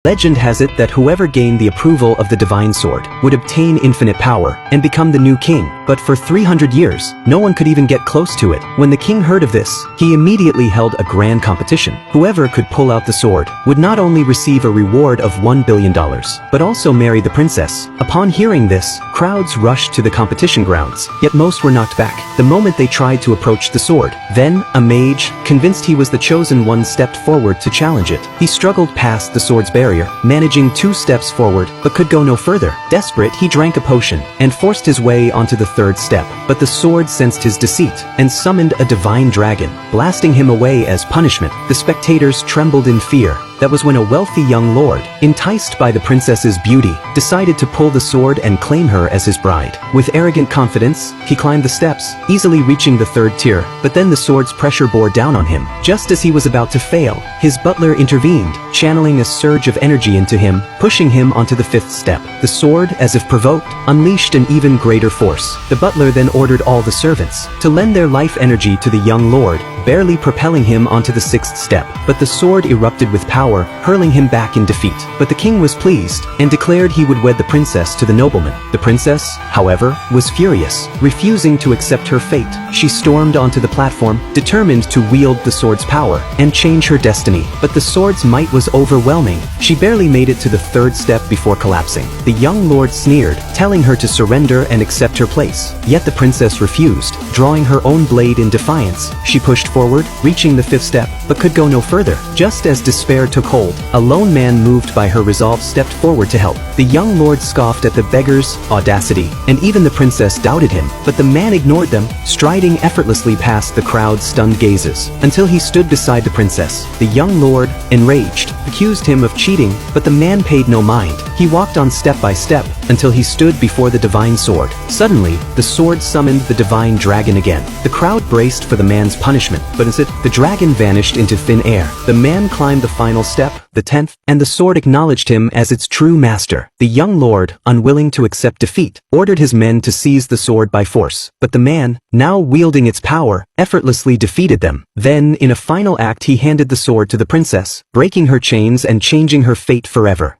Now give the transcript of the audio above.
Legend has it that whoever gained the approval of the divine sword would obtain infinite power and become the new king, but for 300 years, no one could even get close to it. When the king heard of this, he immediately held a grand competition. Whoever could pull out the sword would not only receive a reward of $1 billion, but also marry the princess. Upon hearing this, crowds rushed to the competition grounds, yet most were knocked back the moment they tried to approach the sword. Then, a mage, convinced he was the chosen one, stepped forward to challenge it. He struggled past the sword's barrier, managing 2 steps forward, but could go no further. Desperate, he drank a potion and forced his way onto the 3rd step. But the sword sensed his deceit and summoned a divine dragon, blasting him away as punishment. The spectators trembled in fear. That was when a wealthy young lord, enticed by the princess's beauty, decided to pull the sword and claim her as his bride. With arrogant confidence, he climbed the steps, easily reaching the 3rd tier, but then the sword's pressure bore down on him. Just as he was about to fail, his butler intervened, channeling a surge of energy into him, pushing him onto the 5th step. The sword, as if provoked, unleashed an even greater force. The butler then ordered all the servants to lend their life energy to the young lord, barely propelling him onto the 6th step. But the sword erupted with power, hurling him back in defeat. But the king was pleased and declared he would wed the princess to the nobleman. The princess, however, was furious, refusing to accept her fate. She stormed onto the platform, determined to wield the sword's power and change her destiny. But the sword's might was overwhelming. She barely made it to the 3rd step before collapsing. The young lord sneered, telling her to surrender and accept her place. Yet the princess refused, drawing her own blade in defiance. She pushed forward, reaching the 5th step, but could go no further. Just as despair took hold, a lone man moved by her resolve stepped forward to help. The young lord scoffed at the beggar's audacity, and even the princess doubted him, but the man ignored them, striding effortlessly past the crowd's stunned gazes, until he stood beside the princess. The young lord, enraged, accused him of cheating, but the man paid no mind. He walked on step by step, until he stood before the divine sword. Suddenly, the sword summoned the divine dragon again. The crowd braced for the man's punishment, but instead, the dragon vanished into thin air. The man climbed the final step, the 10th, and the sword acknowledged him as its true master. The young lord, unwilling to accept defeat, ordered his men to seize the sword by force. But the man, now wielding its power, effortlessly defeated them. Then, in a final act, he handed the sword to the princess, breaking her chains and changing her fate forever.